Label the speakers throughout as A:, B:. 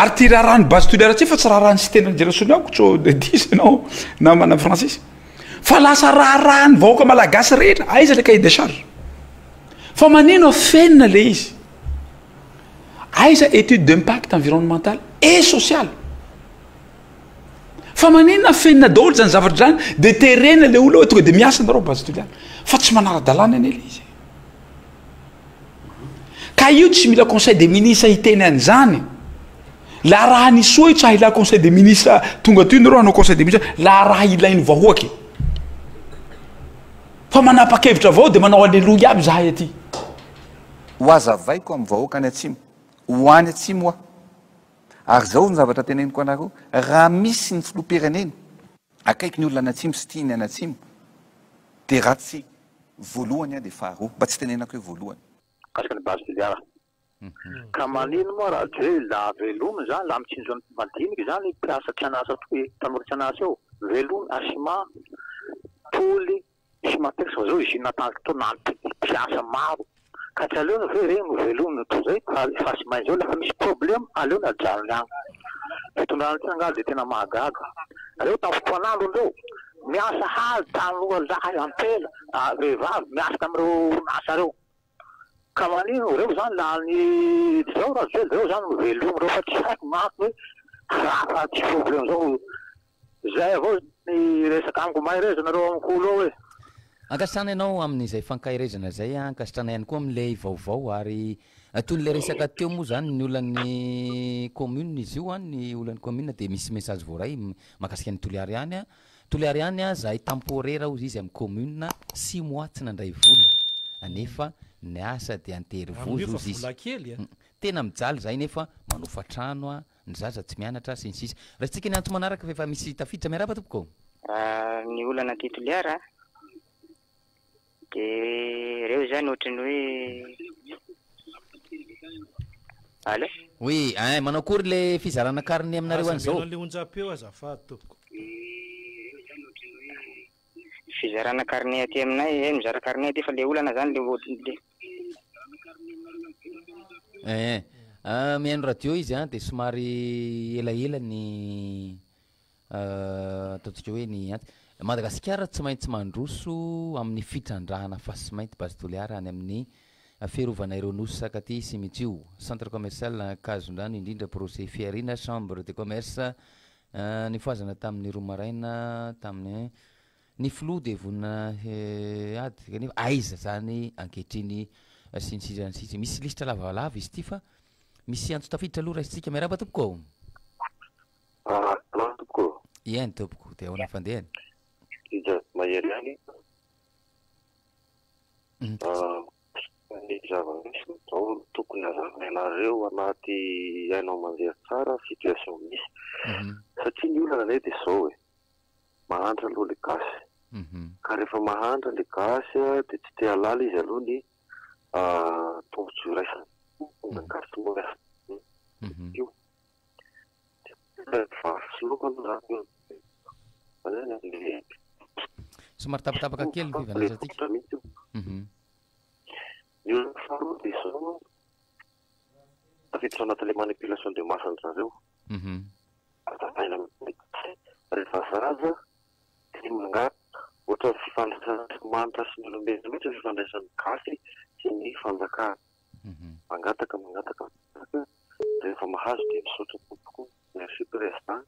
A: ary ty raharaha ny base toliara tsy fa tsy raharaha ny sy tena jelasony ako tso de 10 ianao na mana francis fa lasa raharaha ny vahoaka malagasy rehetra aiza le cahier de charge fa manino fenina le izy aiza étude d'impact environnemental et social fa maninona fenina daholo zany zavatra zany de terena le olo tonga de miasa nareo base toliara fa tsy manara-dalàna ane le izy ka io tsy mila conseil des ministres hiteny an'izany la raha nisoa io tsy ahila conseil des ministres tonga toy nareo hanao conseil des ministres la raha ilainy vahoaky fa manapa-kevitra avao de manao aleloia aby zahay aty
B: ho azavaiko amin'ny vahoaka any atsimo ho any atsimo a ary zao ny zavatra teneniko anareo raha misy ny filoham-pirenena akaiky ny olona any atsimo sy tiany any atsimo de ratsy voalohany a de faharoa mba tsy tenenako hoe voalohany
C: kasika ny base toliara ka manino moa raha tsy hoe la velomy zany la mitsinjo madiniky zany mpiasa tsianasa toy tanora tsianasa eo velomy asima toly sy matetika fa zao izy natanjy to nampiasa maro ka tsy aleona ve regny velomy to zay fa sy main zao lafa misy problème aleona ajalony agny fitondrana ty angaly de tena mahagaga reo tamin'ny fotoan'andro reo miasa haly tanoa lahy ampela vehivavy miasa tamireo nasa reo ka manino reo zany lany zao raha zay reo zany velomy reo fa tsy haiko maky hoe raha tsy problème zao zay avao ny resaka amiko mahireza nareo amikolo ao hoe
D: ankasitrana ianao amin'izay fankahirezana zay ankasitrana ihany koa amin'ilay vaovao ary toy n'le resaka teo moa zany ny olan'ny commune izy io ny olan'ny commune de misy message voaray mahakasika ny toliary any a toliary any a zahay temporaire ozy izy amin'ny commune 6 mois tsy nandray vola anefa ny asa de antery vozo ozy izy tena mijaly zay nefa manofa trano a ny zaza tsy mianatra sy ny sisa raha tsika ny antso manaraka fa efa misy tafiditra miaraba tompoko
E: ny olana ty toliara de reo zany ohatrany hoe alo
D: oui manao akory le fizarana karine aminareo an'izao
F: le onjapeo azafady tompoko
E: fizarana karine aty aminay mizara karine aty fa le olana zany le
D: mihaino radio izy de somary elaela ny ataontsika hoe ny anty Madagasikara tsy maintsy mandroso amin'ny fitrandrahana fasy mainty base toliara any amin'ny fiarovana ireo nosy sakaty sy mijio centre commercial Kazondrano indrindra projet fiarina chambre de commerce ny foazana tamin'ny Romaraina tamin'ny ny flou de vonina ady kanefa aiza zany ankehitriny sy ny sisa ny sisa misy lisitra lavalava izy ty fa misy antso tafiditra aloha raisitsika miaraba tompoko
C: tompoko
D: iany tompoko de ahoana fandehany
C: mahery any ny zava-misy zao tokony azavainareo anaty hainao mandeha tsara situation misy satria ny olana lay de zao hoe mahantra aloha le gasy ka rehefa mahantra le gasy de tsy te halala izy aloha ny tombotso iraisany gasy tomoraisany io vasoloka aloha zany
D: somary tapatapaka kely vivanazatika
C: ny olona faharoa de zao tafiditra anatin'le manipulation de masse an'zareo aina rehefa zaza de mangata ohatra fifandraisana manitra sy ny olombelona mihitsy fifandraisan'ny gasy sy ny fanjakana mangataka rehefa mahazo de misaotra tompoko merci président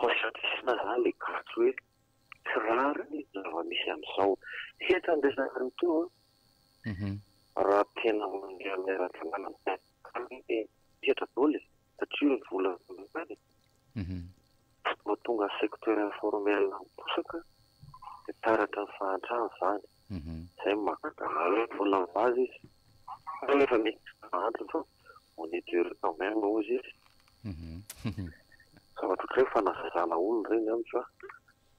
C: conscientisme zany le gasy hoe tsy rary ny zava-misy am'izao heta andresana to raha tena mandeha miara-tsanana heta doly satria ny vola vao tonga secteur informel miposaka de taratra ny fahantrano zany zay makagana vola mivazy izy rehefa mety antony fa on est dur quand même ozy izy zavatra ohatray fanazazana olona reny amitsy a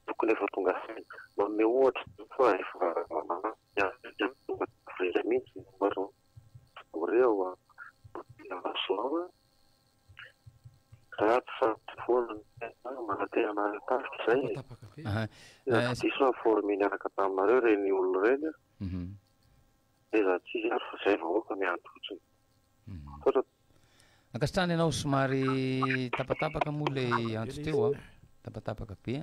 C: tokony efa tonga saina manome ohatra fa efa vreza mihitsy reo soa raha tsy sarotsy foana manatehana tafitra zay diso forme niaraka taminareo reny olona reny de za tsy ary fa zay vahoaka mianto fotsiny
D: Akasitrany ianao somary tapatapaka moa le antso teo a tapatapaka be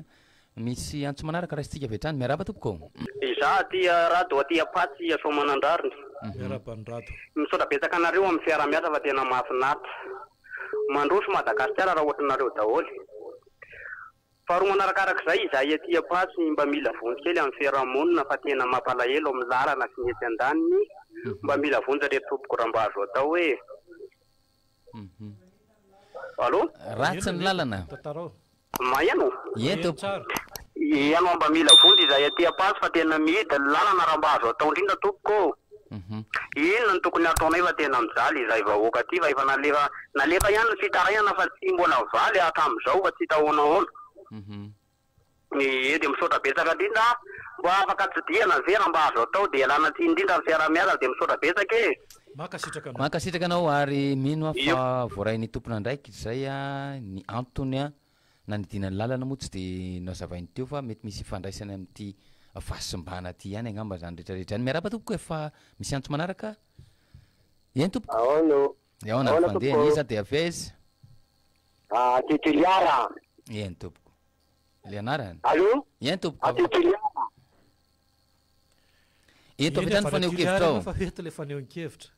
D: misy antso manaraka raisitsika vetrany miaraba tompoko
C: Iza tia rado tia patsy somanandrariny.
F: Miarabandrato.
C: Misaotra betsaka anareo amin'ny fiara-miasa fa tena mahafinaritra. Mandroso Madagasikara raha ohatranareo daholo. Faharoa manarakarak'izay izahay tia patsy mba mila vonjy kely amin'ny fiarahamonina fa tena mampalahelo amin'ny lalana sy mety an-daniny. Mba mila vonjy reto tompoko raha mba azo atao hoe. Allo?
D: Ratsy ny lalana.
F: Tatarao.
C: Maeno?
D: Ento.
C: Ianao mba mila vonjy izahay tia patsy fa tena mihidy ny lalana raha mba azo atao indrindra tompoko. Inona ny tokony ataonay fa tena mijaly izay vahoaka aty fa efa nalefa ihany ny fitarainana fa tsy mbola valy hatramin'izao fa tsy tahoanahoana. Dia misaotra betsaka indrindra mba afaka tsidihana vera mba azo atao dia alana ty indrindra ny fiara-miasa dia misaotra betsaka e.
D: Makasitraka anao ary mino fa voarainy tompona ndraiky zay ny antony nanidina ny lalana moa tsy de nazavainy teo fa mety misy ifandraisany amin'ity fahasimbana ty ihany angamba zany rehetrarehetra any miaraba tompoko efa misy antso manaraka eny tompoko ahoana fandeha iza de avia izy
G: Titiliara
D: eny tompoko le anarany
G: allo
D: eny tompoko
G: Titiliara
D: eto avitany faneho-kevitra ao
F: fa eto le faneho-kevitra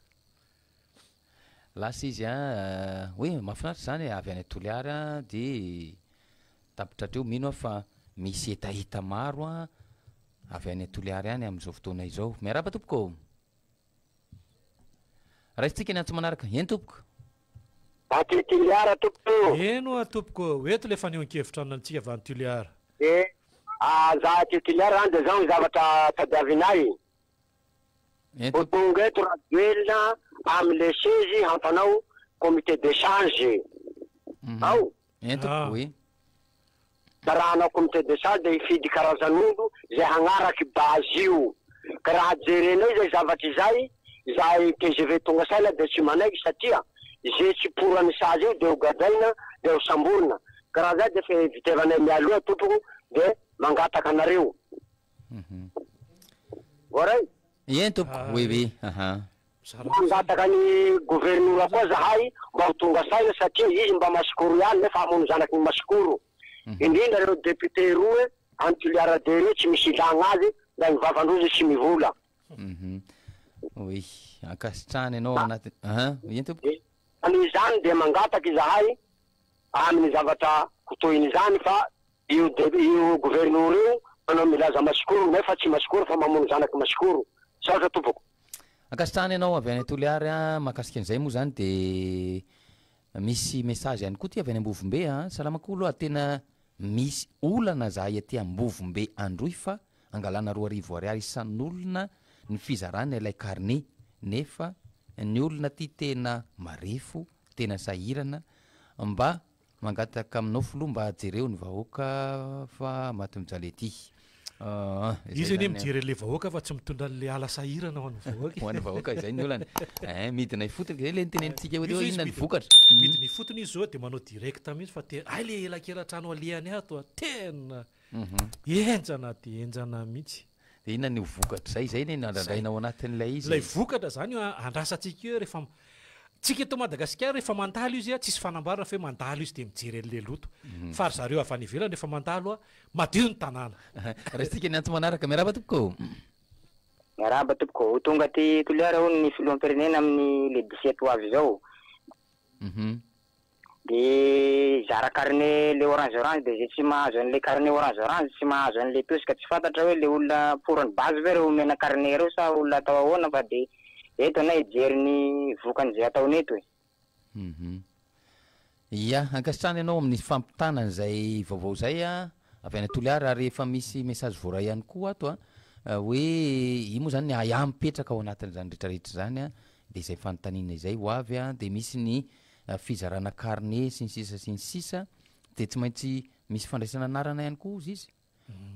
D: lasa izy hoe mahafinaritra zany avy any Toliara de tapitra treo mino fa misy etahita maro avy any Toliara ihany amin'izao fotoana izao miaraba tompoko raisitsika ny antso manaraka eny tompoko
G: Titiliara tompoko
F: eno a tompoko eto le faneho-kevitra anantsika avy any Toliara
G: za Titiliara zany de zao zavatra tadiavinay tonga eto raduelina am'le sezy hampanao comité d'échange ao
D: eny tompoko oui
G: da raha hanao comité d'échange de hifidy karazan'olo zay hagnaraky base io ka raha jerenao zay zavatra izay zay TGV tonga saila de tsy manaiky satria zay tsy porany sazy io de ho gadaina de ho samborina ka raha zay de fa vitevanay mialoha tompoko de mangataka anareo voray
D: eny tompoko oui oui
G: mangataka ny gouvernoura koa zahay mba ho tonga saina satria izy mba masikoro ihany nefa hamono zanaky ny masikoro indrindra reo député roe any Toliara de reo tsy misy ilagna azy da ny vavandrozy tsy mivola
D: oui akasitrany ianao anaty eny tompoko
G: an'izany de mangataky zahay amin'ny zavatra hotoiny zany fa io gouvernoura io manao milaza masikoro nefa tsy masikoro fa mamono zanaky masikoro saotra tompoko
D: akasitrany ianao avy any Toliara mahakasika an'izay moa zany de misy message ihany koa ty avy any Ambovombe salamako aloha tena misy olana zahay aty Ambovombe androy fa angalana 2 ariary isan'olona ny fizarany ilay carnet nefa ny olona ty tena marefo tena sahirana mba mangataka aminao foloha mba jereo ny vahoaka fa maty mijaly ety
F: izy eny mijery le vahoaka fa tsy mitondra le ala sahirana ho an'ny
D: vahoaka izay ny olana midina ifotony zay le nitenenitsika hoe inona ny vokatra
F: midina ifotony izy zao de manao direct mihitsy fa te ay le elankeratrano alehany ato tena enjana de enjana mihitsy
D: de inona ny vokatra zay ny nandrainao anatin'ilay izy
F: lay vokatra zany andrasatsika io rehefa tsika eto Madagasikara rehefa mandalo izy tsisy fanambarana fa hoe mandalo izy de mijery an'le loto fa ry zareo avy any ivelany rehefa mandalo madio ny tanàna
D: resitsika ny antso manaraka miaraba tompoko
E: miaraba tompoko tonga ty Toliara ho ny filoham-pirenena amin'ny le 17 ho avy zao de zara carnet le orange de zay tsy mahazo an'le carnet orange tsy mahazo an'le tosika tsy fantatra hoe le olona porany base ve reo omena carnet reo sa olona atao ahoana fa de eto anay ijery ny vokan'izay ataony eto
D: ia ankasitrany ianao amin'ny fampitanana zay vaovao zay avy any Toliara ary efa misy message voaray ihany koa ato hoe i moa zany aya mipetraka ao anatin'izany rehetrarehetra zany de izay fanontaniana izay ho avy de misy ny fizarana carnet sy ny sisa de tsy maintsy misy fandraisana anarana ihany koa izy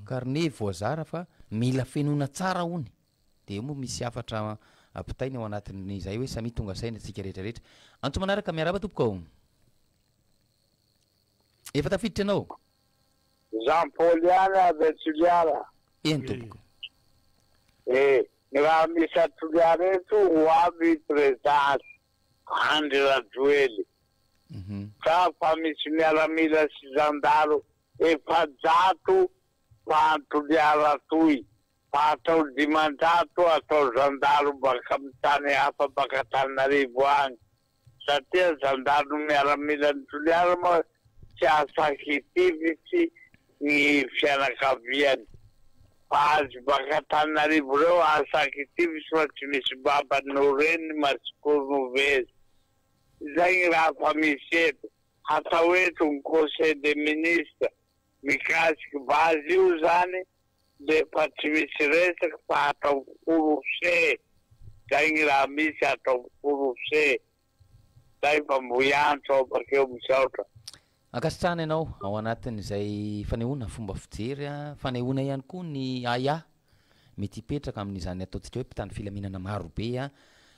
D: carnet voazara fa mila fenona tsara hony de io moa misy afatra apitainy ao anatin'izay hoe samy tonga saina tsika rehetrarehetra antso manaraka miaraba tompoko ao efa tafiditra anao
G: Jean Pauliana de Toliara
D: eny tompoko
G: ny raha misy Toliara eto ho avy présidence Andry Rajoely
C: ka fa misy miaramila sy zandaro efajato fahatoliara toy fa atao dimanjato atao zandaro baka amy tany hafa baka Tananarivo agny satria zandaro miaramila ny toliara moa tsy asakitivitsy ny fianakaviany fa azy baka Tananarivo reo asakitivitsy fa tsy misy babano reny matsikoroveza zay ny raha fa misy eto atao eto ny conseil des ministres mikasiky bazy io zany de fa tsy misy resaky fa atao forose zay ny raha misy atao forose zay fa mboiantso ao bakeo misaotra
D: akasitrana ianao ao anatin'izay fanehoana fomba fijery fanehoana ihany koa ny aya mety hipetraka amin'izany ataontsika hoe mpitandro filaminana marobe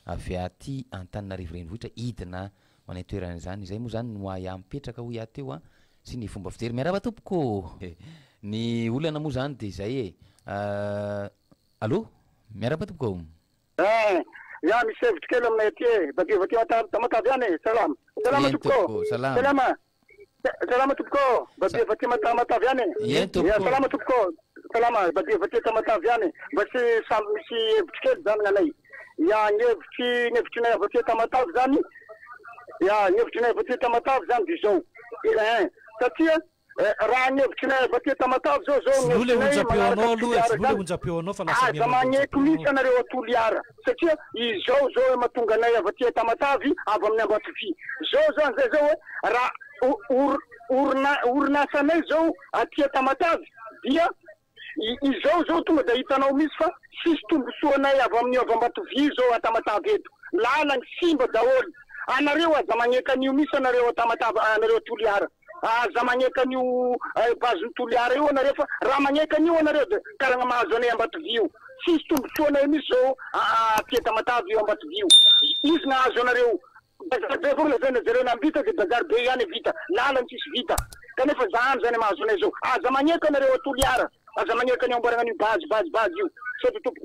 D: avy aty Antananarivo renivohitra hidina ho any toerana izany izay moa zany no aya mipetraka ho ateo sy ny fomba fijery miaraba tompoko ny olana moa zany de zay allo miaraba tompoko
G: ya misy hevitry kely aminay aty badivaty tamatavy any salama salama tompoko salama salama tompoko badivaty tamatavy any salama tompoko salama badivaty tamatavy any mba sy samby misy hevitry kely zany gnanay ya ny hevitrinay avy aty tamatavy zany ya ny hevitrinay avy aty tamatavy zany de zao satria raha ny hevitrinay avy aty tamatavy zao
F: le onjam-peonao aloha onjam-peonao fa lasa
G: aza magneky mihitsy anareo atoliara satria izao mahatonga anay avy aty tamatavy avy amin'ny Ambatovy zao zany zay zao hoe raha orinasanay zao aty tamatavy dia izao tonga da hitanao misy fa sisy tombosoanay avy amin'ny Ambatovy zao atamatavy eto lalany simba daholo anareo aza magneky an'io misy anareo tamatavy anareo toliara aza magneky an'io baziny toliara io anareo fa raha magneky an'io anareo de karagna mahazo anay Ambatovy io sisy tombosoanay misy zao aty tamatavy io Ambatovy io izy nahazo anareo bazary fogna zany zareo nambita de bazary be ihany vita lalany tsisy vita kanefa zany zany mahazo anay zao aza magneky anareo toliara aza magneky any amboaragna an'io bazy io sady tompo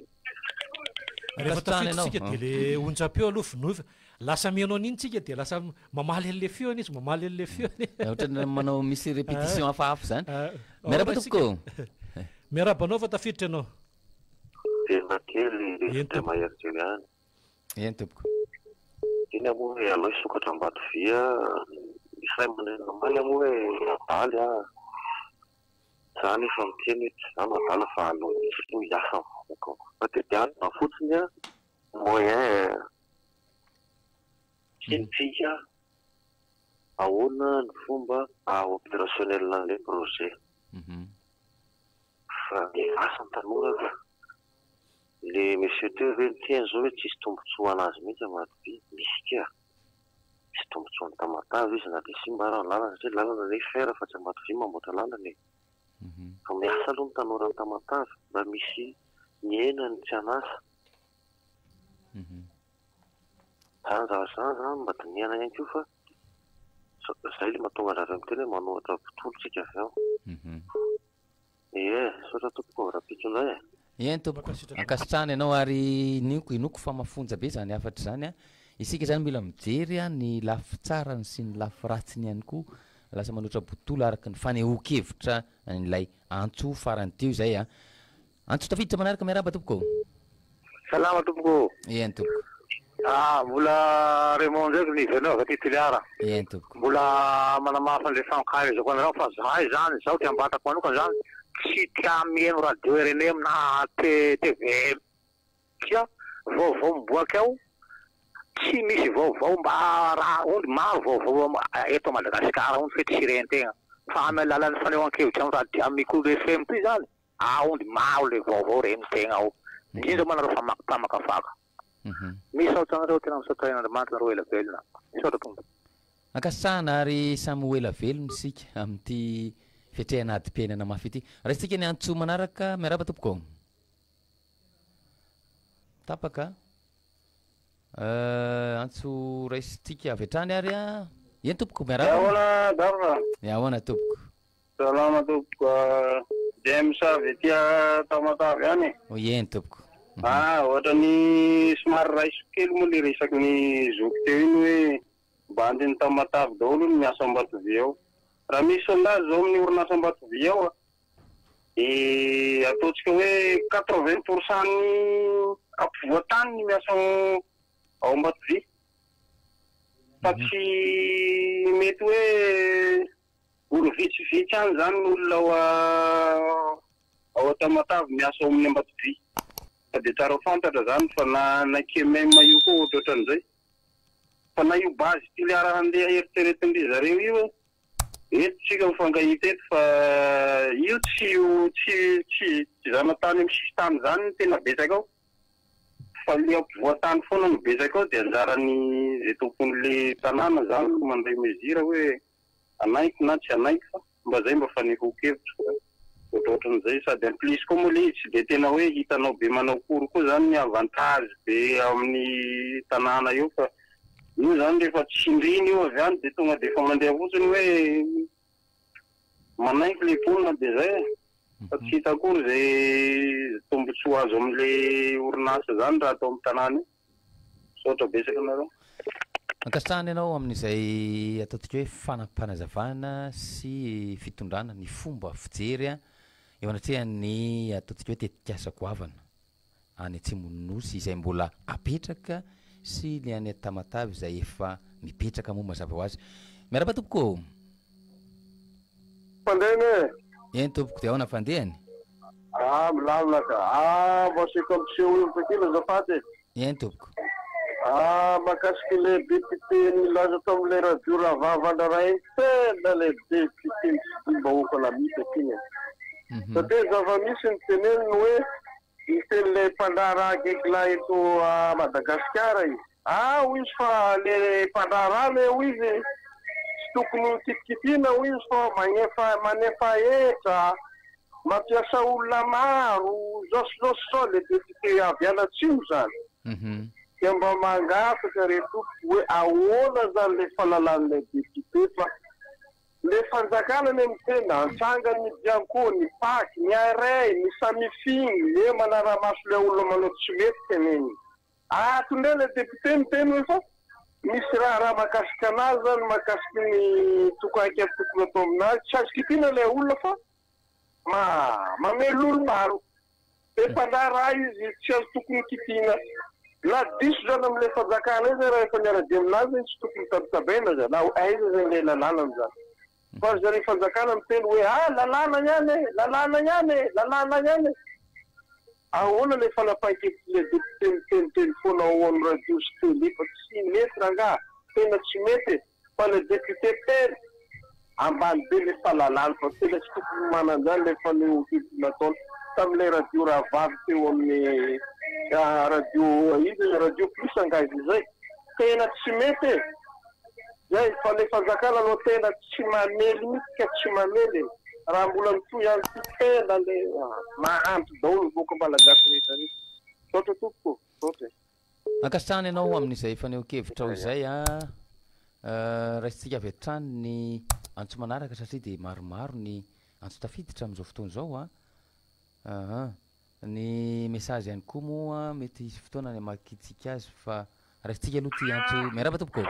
F: rehefa tafiditsika de le onjam-peo aloha finofa lasa mianao an'iny tsika de lasa mamaly an'le feony izy mamaly an'le feony
D: ohatrany manao misy répétition hafahafa zany miaraba tompoko
F: miaraba anao fa tafiditra anao
C: tena kely de mahery any
D: eny tompoko
C: iny amoa hoe alao isokatra Ambatovy isay manena maly amoa hoe adaly zany efa miteny zany adala fa alo no hiasa fa de any fotsiny moyen tsika ahoana ny fomba opérationnel an'le projet fa asa ny tanora le monsieur teo ve niteny zao hoe tsisy tombotsoa anazy mihitsy Ambatovy misy kia tsisy tombotsoa ny tamatavy izy na de simba raha lalana satria lalana le fera fa tsy Ambatovy mamboatra lalana fa miasa aloha ny tanora ny tamatavy mba misy ny enany tsy anasa zany zany mba diniana ihany koa fa zay le mahatonga anareo miteny hoe manohatra mpitolo tsika avy ao sotra tompoko rapitronay
D: eny tompoko akasitrana ianao ary inoko fa mafonja be zany afatra zany isika zany mila mijery ny lafy tsarany sy ny lafy ratsiny ihany koa lasa manohatra botolo araky ny fanehoan-kevitra n'ilay antso farany teo zay antso tafiditra manaraka miaraba tompoko
C: salama tompoko
D: eny tompoko
C: mbola Raymond ndraiky nivenao avy aty toliara
D: eny tompoko
C: mbola manamafa an'le fankaizako anareo fa zahay zany zaho ty ambatako manokana zany tsy tia mihaino radio RNM na TVM tia vaovao miboaka ao tsy misy vaovao mba raha ondry maro vaovao eto Madagasikara ondry fe tsy rentegna fa amy alalan'ny fanehoan-kevitra amy radio amy micro FM ty zany ondry maro le vaovao rentegna ao indrindra manareo fa makipamakafaka misaotra anareo tena misaotra Andriamanitra nareo ela velona misaotra tompo
D: akasitrahana ary samy ho ela velona isika amin'ity fiatrehana adi-piainana mafy ity raha isika ny antso manaraka miaraba tompoko tapaka antso raisitsika avy atrany ary eny tompoko miaraba ahoana tompoko
G: salama tompoko James avy aty tamatavy any
D: eny tompoko
G: ohatra ny somary raiso kely moa le resaky ny zoky teo iny hoe
C: mba andiny tamatavy daholo ny miasa Ambatovia ao. Raha misy sondazy zao amin'ny orinasa Ambatovia ao ataontsika hoe 80% ny ampovoantany ny miasa ao Ambatovia. Fa tsy mety hoe olo vitsivitsy any zany ny olona ao Tamatavy miasa ao amin'ny Ambatovia. Fa de tsara fantatra zany fa na kemema io koa ohatran'izay. Fa na io bazy tiliara handeha eritreretin-dry zareo io eto tsika mifangahita eto fa io tsy zanatany amin'ny sisy tany zany ny tena betsaka ao. Fa le ampovoantany foana ny betsaka ao dia anjarany zay tompon'le tanàna zany mandray mezira hoe anaiky na tsy anaiky fa mba zay mba fanehoan-kevitra ohatrohatran'izay sady en plus koa moa le tsy de tena hoe hitanao be manao kory koa zany ny avantage be amin'ny tanàna eo fa io zany rehefa tsy indriny io avy any de tonga de efa mandeha fotsiny hoe manaiky le ponina de zay fa tsy hita akory zay tombotsoa azo amin'le orinasa zany raha atao amin'ny tanàna io sotra besaka nareo.
D: Ankasitrahana ianao amin'izay ataontsika hoe fanampanazavana sy fitondrana ny fomba fijery eo anatrehan'ny ataontsika hoe tetikasa goavana any Atsimonosy izay mbola apetraka sy ny any Tamatavy izay efa mipetraka moa mazava ho azy. Miaraba tompoko.
C: Fandehany
D: eny tompoko dia ahoana fandehany?
C: Milamina ka. Mba sika mpiseho io takila azafady.
D: Eny tompoko.
C: Makasiky le député nilaza tao amin'le radio Ravavandra iny tena le député mbahoaka lamitaky iny. Satria zava-misy ny teneniny hoe iteny le mpandrara akekila eto Madagasikara izy. Hoy izy fa le mpandrara eo izy tsy tokony kitikitina hoy izy fa manefa etra mampiasa olona maro zao le député avy anatsimo zany. Mba mangafaka reto hoe ahoana zany le falalan'ilay député fa le fanjakana ny mitena antsangany ny bianco ny paky ny aray ny samifiny le manaramaso le olona manao tsy mety teneny. Tondray le député miteny hoe fa misy raha makasika anazy zany makasiky ny tokaiky aby tokony atao aminazy tsy azo kitina le olona fa mamelo olo maro. De mpandrara izy tsy azo tokony kitina. La diso zany amin'le fanjakana izy raha efa niaradia aminazy tsy tokony tabitabaina zany na aiza zay le lalàna am'zany. Fa zany fanjakana miteny hoe lalàna ihany e. Ahoana le fanapahan-kevitry le député miteny foana ao amin'ny radio sy télé fa tsy mety rangaha tena tsy mety fa le député tena ambany be le fahalalàna fa tena tsy tokony manan'izany le fanehoan-kevitry nataony tamin'ilay radio Rahavavy teo amin'ny radio plus angazy zay tena tsy mety zay fa le fanjakana no tena tsy mamely mihitsy tsy mamely raha mbola mitoy ihany tena le mahanto daholo boka malagasy rehetra rehetra. Sotra tompoko sotra.
D: Ankasitrahana ianao amin'izay fanehoan-kevitra izay raisitsika avy hatrany ny antso manaraka satria dia maromaro ny antso tafiditra amin'izao fotoana izao ny message ihany koa moa mety hisy fotoana ny makitsika azy fa raisitsika aloha ty antso miaraba tompoko.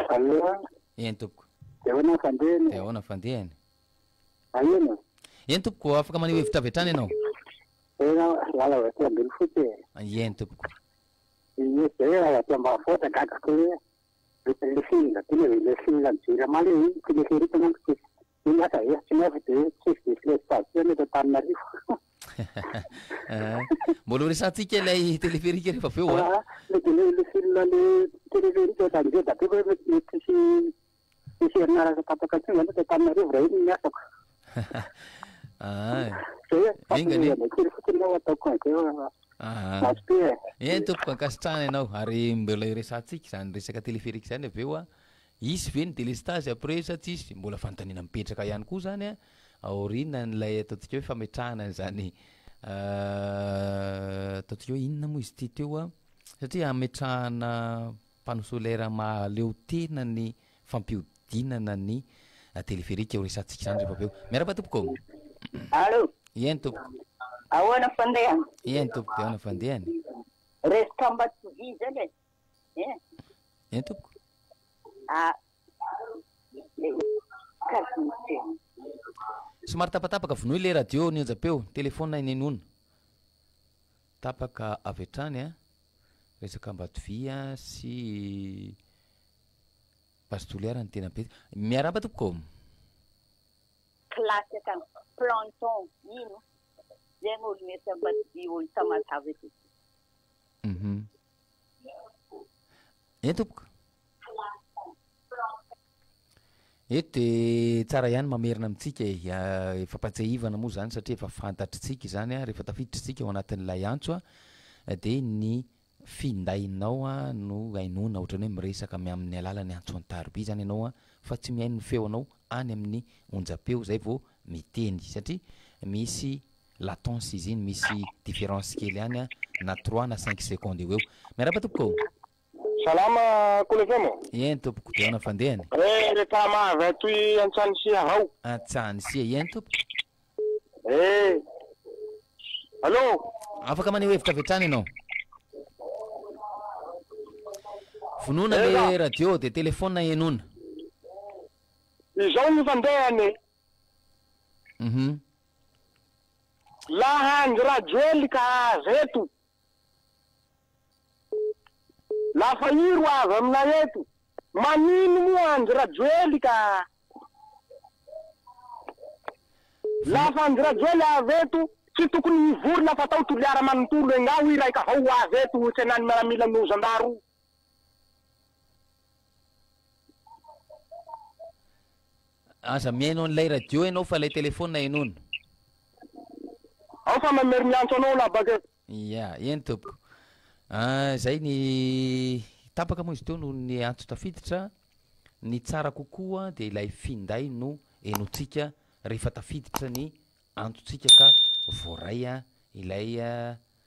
D: Eny tompoko. Ahoana fandehany? Eny tompoko afaka maneho hevitra avy hatrany ianao? Eny tompoko. Mbola resantsika ilay téléphérique rehefa avy eo eny tompoko ankasitrahana ianao ary mbola resantsika zany resaka téléphérique zany avy eo isy ve ny délestage après sa tsisy mbola fanontaniana mipetraka ihany koa zany aorina n'ilay ataontsika hoe fametrahana zany ataontsika hoe inona moa izy ty teo satria ametrahana panneau solaire mahaleo tena ny fampiodinana ny téléphérique eo resantsika zany rehefa avy eo. Miaraba tompoko.
H: Allô.
D: Eny tompoko.
H: Ahoana fandehany?
D: Eny tompoko dia ahoana fandehany?
H: Resaka Ambatovia zany e.
D: Eny tompoko. somary tapatapaka vonoy le radio ny onjapeo telefona inenona tapaka avy hatrany a resaka ambatovia sy pastoliara ny tena be miaraba tompoko
H: classe kan planton ino zegny olo mety ambatovia olo tamatavy eto
D: eny tompoko eto de tsara ihany mamerina amitsika efa patsehivana moa zany satria efa fantatritsika zany a rehefa tafiditsika ao anatin'ilay antso a de ny findainao a no ainona ohatrany hoe miresaka amin'ny alalany antso antaroby zany ianao a fa tsy mihaino ny feo anao any amin'ny onjapeo zay vao miteny satria misy latence izy iny misy différence kely any a na 3 na 5 secondes eo miaraba tompoko
I: salama kolefemo
D: ien tompoko de ona fandehany
I: rehefa mahavy atoy Antsanisy avao
D: Antsanisy ien tompoko
I: allo
D: afaka maneho hevitra avetrany ianao vonona le radio de telefona enona
I: izao ny fandehany laha andro radio ely ka azy eto lafa iro avy aminay eto manino moa andro radio ely ka lafa andro radio ely avy eto tsy tokony hivory lafa atao toliara manontolo engao i raika avao avy eto tsy enany miaramila nozandaro
D: asa mihaino an'ilay radio ianao fa lay telefona enona
I: ao fa mamery miantso anao la baka
D: ya eny tompoko zay ny tapaka moa izy teo no ny antso tafiditra ny tsara kokoa de ilay finday no enotsika rehefa tafiditra ny antsotsika ka voaray a ilay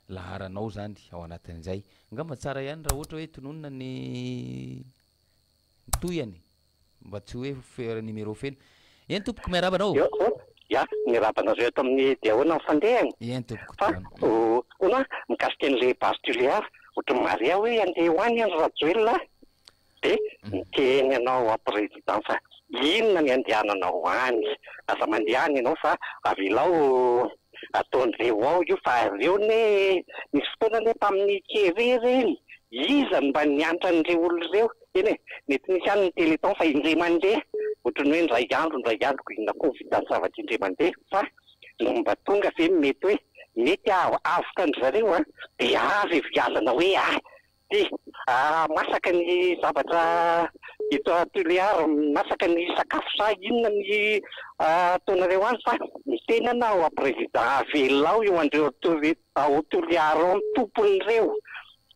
D: laharanao zany ao anatin'izay ngamba tsara ihany raha ohatra hoe tononona ny toyany mba tsy hoe numéro feno eny tompoko miarabanao
J: ya miarabanareo eto amin'ny de ahoana mifandehany
D: eny tompoko
J: fa ona mikasika an'le pastuliara ohatry maria hoe andeha hoany andro rajoelona de miteny anao a président fa inona ny andehananao hoany aza mandehany ianao fa avilao ataon'ireo ao io fa ireo ne misy fotoana le tamin'ny kevereny iza mba niantra an'ireo olon'ireo eny e mety misy any ny téléton fa indray mandeha ohatrany hoe ndray androko inona vidany zavatra indray mandeha fa no mba tonga ve mety hoe mety avoka andrzareo a de avy vialana hoe ty masaka ny zavatra eto atuliara masaka ny sakafo sa inona ny ataonareo any fa miteny anao a président avelao io andreo atuliara amin'ny tompon'ireo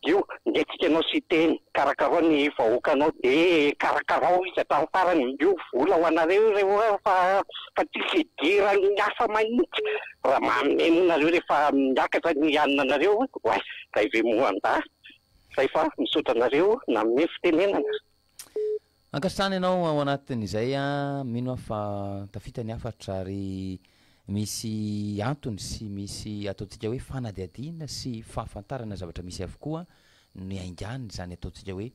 J: io ndetsika anao sy teny karakarao ny vahoakanao de karakarao izy atao farany io vola ho anareo ireo fa tsy fidira ny hafa mahitsy raha mamenonareo rehefa miakatra ny anina anareo oay zay ve moanda zay fa misotra anareo na mine fitenenana
D: ankasitrany ianao ao anatin'izay a mino fa tafitany afatra ary misy antony sy misy ataontsika hoe fanadiadina sy fahafantarana zavatra misy avokoa ny aingany zany ataontsika hoe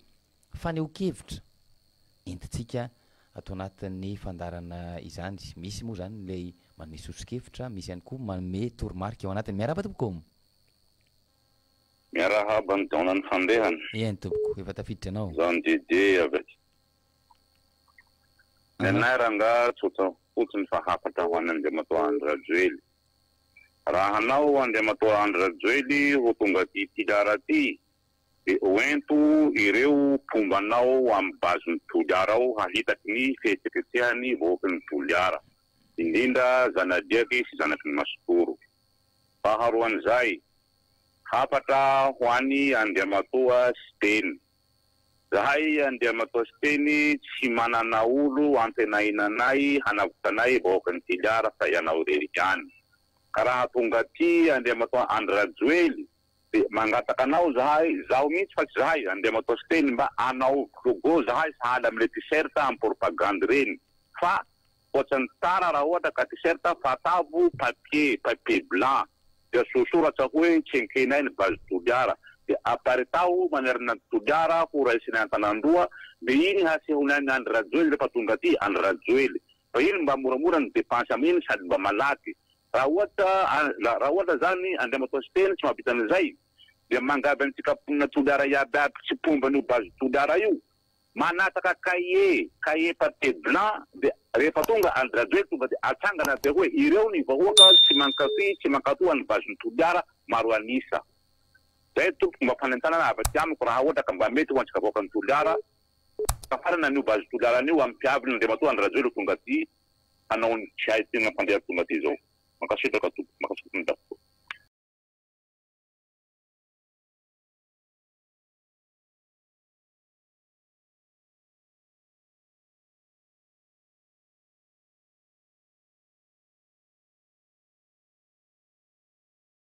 D: faneho-kevitra entitsika atao anatin'ny fandarana izany misy moa zany lay manome sosokevitra misy ihany koa manome toromarika ao anatiny miaraba tompoko
K: miarahaba ny daona ny fandehany
D: eny tompoko efa tafiditra anao
K: zany dede avy nenay ranga tsotra fotsiny fa hafatra ho any Andriamatoa Andry Rajoely raha anao Andriamatoa Andry Rajoely ho tonga ty tilara ty de oento ireo pombanao amin'ny baziny toliara ao hahitaky ny fihetsiketsehany vahoaky ny toliara indrindra zanadiaky sy zanaky ny masokoro faharoan'izay hafatra ho any Andriamatoa sy teny zahay Andriamatoa sy teny tsy manana olo antenainanay hanavokanay vahoaky ny tiliara fa ianao rery ihany ka raha tonga ty Andriamatoa Andry Rajoely de mangataka anao zahay zaho mihitsy fa tsy zahay Andriamatoa sy teny mba anao logo zahay sahala amile t-shirt amin'ny propagande reny fa ohatrany tsara raha ohatra ka t-shirt fatavo papier blanc de sosoratra hoe tsenkenay ny base toliara de apartau manerna tudara ku raisina tanandua de ini hasilnya Andra Joel de patungati Andra Joel payin mbamura-mura depensa min sady mba malaky rawata zany andriamatositeny tsy mahavitan'izay de mangaby antsika ponina todara iaby tsy pombany base todara io manataka cahier papier blanc de rehefa tonga Andra Joel tonga de atsangana de hoe ireo ny vahoaka tsy mankafy tsy mankatoa ny base ny todara maro anisa zay tompoko mba fanentanana avaty amiko raha ohatra ka mba mety ho antsika vahoaka ny todara kafarana an'io base todara an'io amin'ny mpiaviny andriamatoa Andra Joel tonga ty hanao ny tsy hay tena mpandeha tonga ty zao makasitraka tompoko makasitraka ny dafo